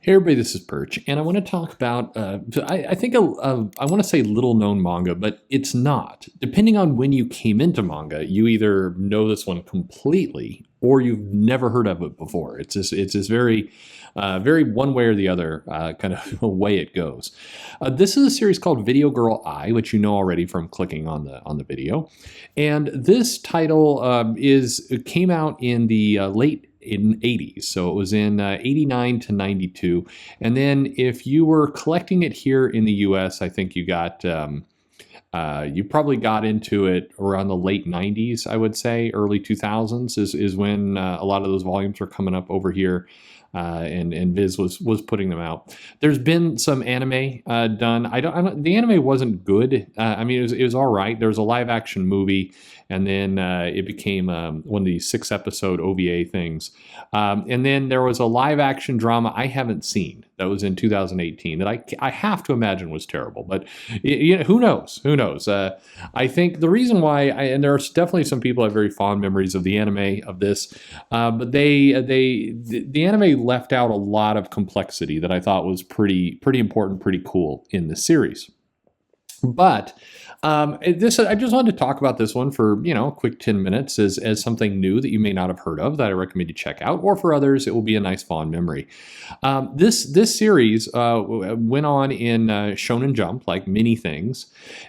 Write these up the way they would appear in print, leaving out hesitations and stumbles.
Hey everybody, this is Perch, and I want to talk about, I think, I want to say little known manga, but it's not. Depending on when you came into manga, you either know this one completely or you've never heard of it before. It's this very one way or the other kind of way it goes. This is a series called Video Girl I, which you know already from clicking on the video. And this title it came out in the late in 80s. So it was in 89 to 92. And then if you were collecting it here in the US, I think you probably got into it around the late 90s, I would say. Early 2000s is when a lot of those volumes were coming up over here. And Viz was putting them out. There's been some anime done. The anime wasn't good. I mean, it was all right. There was a live action movie, and then it became one of these 6-episode OVA things. And then there was a live action drama I haven't seen that was in 2018 that I have to imagine was terrible. But who knows? Who knows? I think the reason why, and there's definitely some people have very fond memories of the anime of this, but the anime left out a lot of complexity that I thought was pretty important, pretty cool in the series. But I just wanted to talk about this one for a quick 10 minutes as something new that you may not have heard of that I recommend you check out, or for others it will be a nice fond memory. This series went on in Shonen Jump, like many things,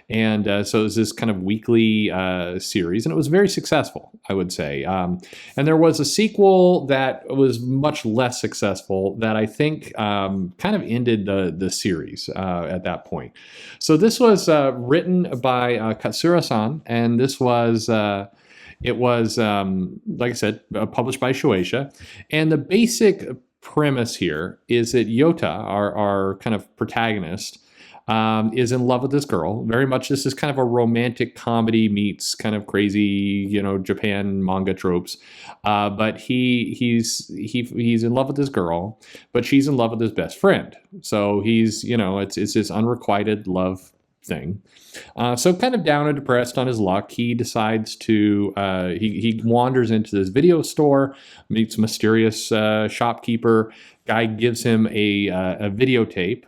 and so it was this kind of weekly series, and it was very successful, I would say. And there was a sequel that was much less successful that I think kind of ended the series at that point. So this was written by Katsura-san, and this was like I said, published by Shueisha. And the basic premise here is that Yota, our kind of protagonist, is in love with this girl. Very much this is kind of a romantic comedy meets kind of crazy, Japan manga tropes. But he's in love with this girl, but she's in love with his best friend. So he's, it's this unrequited love thing. So kind of down and depressed on his luck, he decides to, he wanders into this video store, meets a mysterious shopkeeper. Guy gives him a videotape,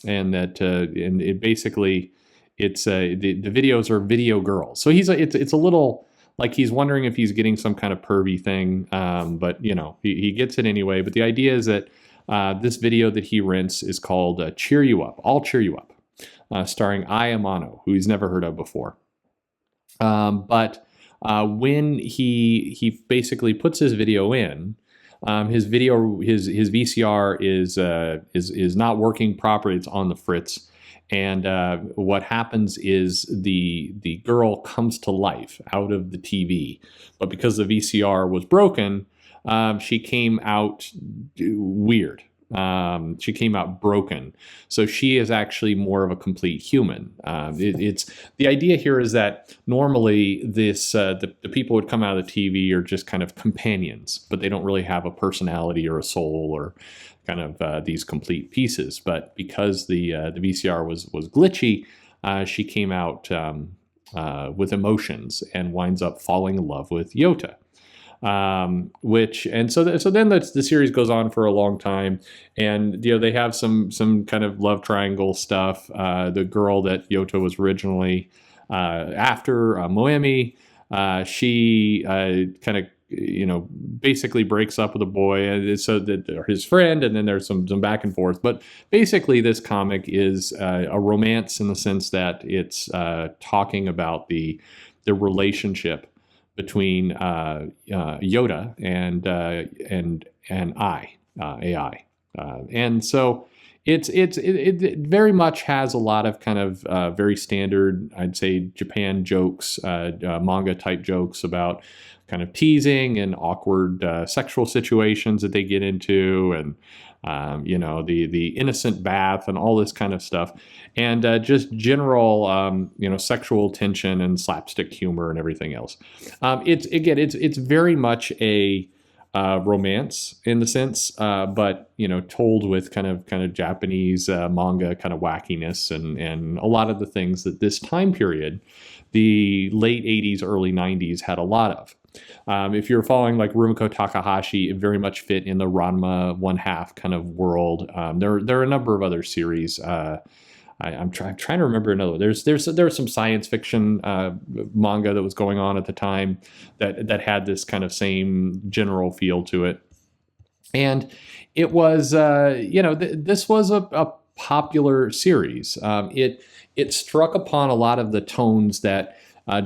and it basically, it's the videos are video girls. So it's a little like he's wondering if he's getting some kind of pervy thing, but he gets it anyway. But the idea is that this video that he rents is called "Cheer You Up," I'll Cheer You Up. Starring Ai Amano, who he's never heard of before. But when he basically puts his video in, his VCR is not working properly. It's on the fritz, and what happens is the girl comes to life out of the TV, but because the VCR was broken, she came out weird. She came out broken, so she is actually more of a complete human. It's the idea here is that normally the people would come out of the TV are just kind of companions, but they don't really have a personality or a soul or kind of these complete pieces. But because the VCR was glitchy, she came out with emotions and winds up falling in love with Yota. So then the series goes on for a long time, and they have some kind of love triangle stuff. The girl that Yota was originally after, Moemi, she kind of basically breaks up with a boy, and so that his friend, and then there's some back and forth. But basically, this comic is a romance in the sense that it's talking about the relationship between Yoda and AI, and so it very much has a lot of kind of very standard, I'd say, Japan jokes, manga type jokes about kind of teasing and awkward sexual situations that they get into, and the innocent bath and all this kind of stuff, and just general sexual tension and slapstick humor and everything else. It's very much a romance in the sense, but told with kind of Japanese manga kind of wackiness and a lot of the things that this time period, the late 80s, early 90s, had a lot of. If you're following like Rumiko Takahashi, it very much fit in the Ranma one half kind of world. There are a number of other series. I'm trying to remember another. There was some science fiction manga that was going on at the time that had this kind of same general feel to it, and it was this was a popular series. It struck upon a lot of the tones that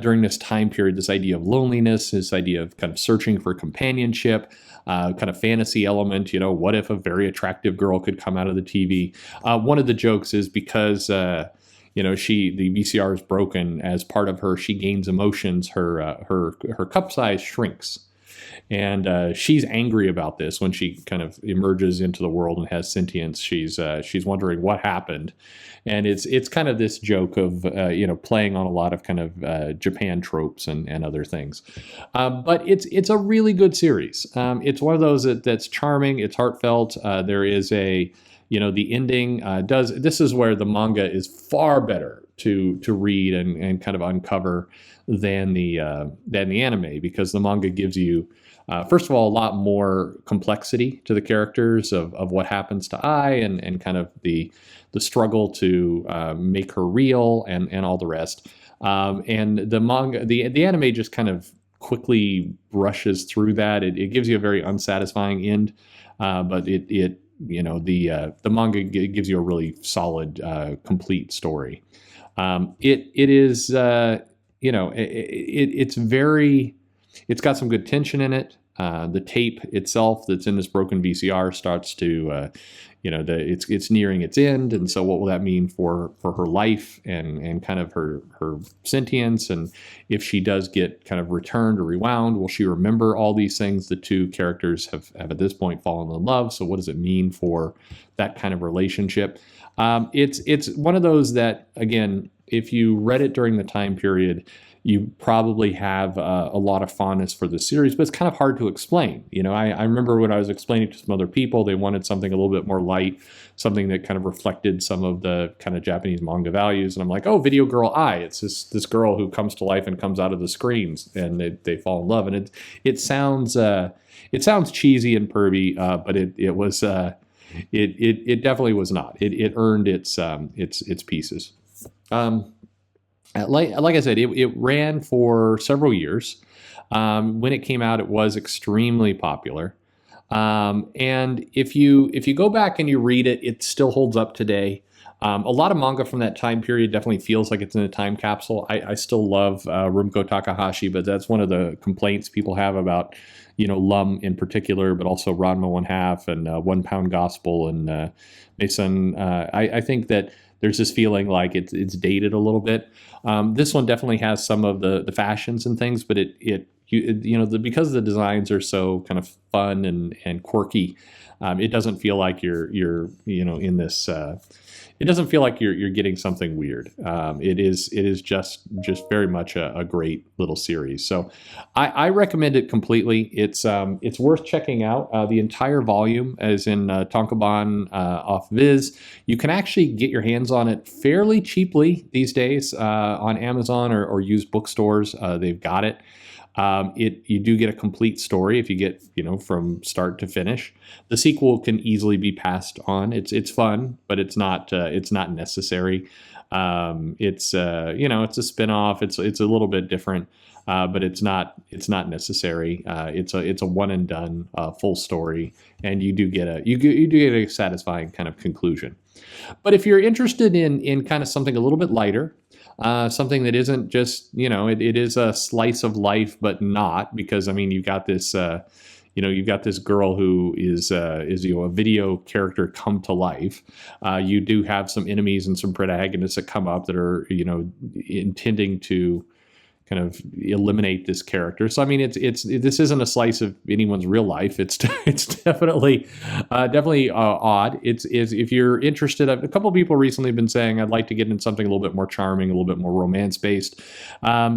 during this time period, this idea of loneliness, this idea of kind of searching for companionship, kind of fantasy element. What if a very attractive girl could come out of the TV? One of the jokes is because the VCR is broken. As part of her, she gains emotions. Her cup size shrinks. And she's angry about this when she kind of emerges into the world and has sentience. She's wondering what happened, and it's kind of this joke of playing on a lot of kind of Japan tropes and other things. But it's a really good series. It's one of those that's charming. It's heartfelt. There is the ending does. This is where the manga is far better to read and kind of uncover than the anime, because the manga gives you first of all a lot more complexity to the characters of what happens to Ai and kind of the struggle to make her real and all the rest. And the anime just kind of quickly brushes through that. It gives you a very unsatisfying end, but the manga gives you a really solid, complete story. It's got some good tension in it. The tape itself that's in this broken VCR starts to, it's nearing its end, and so what will that mean for her life and kind of her sentience, and if she does get kind of returned or rewound, will she remember all these things? The two characters have at this point fallen in love, so what does it mean for that kind of relationship? It's one of those that, again, if you read it during the time period, you probably have a lot of fondness for the series, but it's kind of hard to explain. I remember when I was explaining to some other people, they wanted something a little bit more light, something that kind of reflected some of the kind of Japanese manga values. And I'm like, oh, Video Girl Ai. It's this girl who comes to life and comes out of the screens, and they fall in love. And it sounds cheesy and pervy, but it was it definitely was not. It earned its pieces. Like I said, it ran for several years. When it came out, it was extremely popular. And if you go back and you read it, it still holds up today. A lot of manga from that time period definitely feels like it's in a time capsule. I still love Rumiko Takahashi, but that's one of the complaints people have about, Lum in particular, but also Ranma One Half and 1 Pound Gospel and Mason. I think that there's this feeling like it's dated a little bit. This one definitely has some of the fashions and things, but because the designs are so kind of fun and quirky, it doesn't feel like you're in this. It doesn't feel like you're getting something weird. It is just very much a great little series. So I recommend it completely. It's worth checking out. The entire volume is in Tankobon off Viz. You can actually get your hands on it fairly cheaply these days on Amazon or used bookstores. They've got it. You do get a complete story if you get from start to finish. The sequel can easily be passed on. It's fun, but it's not necessary. It's a spin-off. It's a little bit different, but it's not necessary. It's a one and done full story, and you do get a satisfying kind of conclusion. But if you're interested in kind of something a little bit lighter, something that isn't just, it is a slice of life, but not, because you've got this, you've got this girl who is a video character come to life. You do have some enemies and some protagonists that come up that are, intending to kind of eliminate this character. So this isn't a slice of anyone's real life. It's definitely odd. It's if you're interested. A couple of people recently have been saying I'd like to get into something a little bit more charming, a little bit more romance based.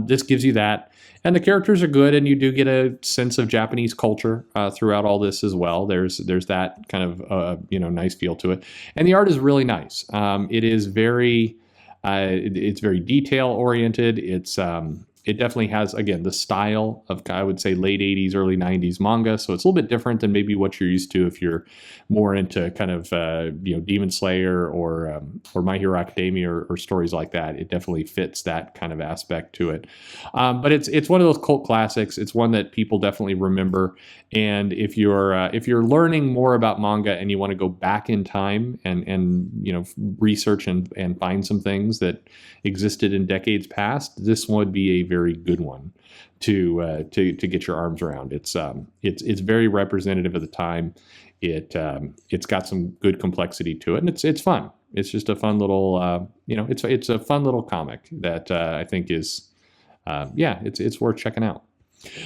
This gives you that, and the characters are good, and you do get a sense of Japanese culture throughout all this as well. There's that kind of nice feel to it, and the art is really nice. It is very it's very detail oriented. It definitely has, again, the style of, I would say, late 80s, early 90s manga. So it's a little bit different than maybe what you're used to if you're more into kind of, Demon Slayer or My Hero Academia or stories like that. It definitely fits that kind of aspect to it. But it's one of those cult classics. It's one that people definitely remember. And if you're learning more about manga and you want to go back in time and research and find some things that existed in decades past, this one would be a very good one to get your arms around. It's very representative of the time. It's got some good complexity to it, and it's fun. It's just a fun little it's a fun little comic that I think is it's worth checking out.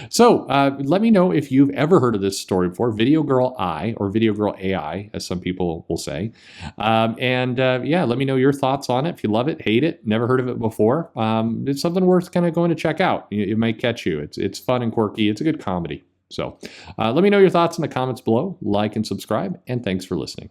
So let me know if you've ever heard of this story before, Video Girl I, or Video Girl AI, as some people will say. Let me know your thoughts on it. If you love it, hate it, never heard of it before, it's something worth kind of going to check out. It might catch you. It's fun and quirky. It's a good comedy. So let me know your thoughts in the comments below. Like and subscribe, and thanks for listening.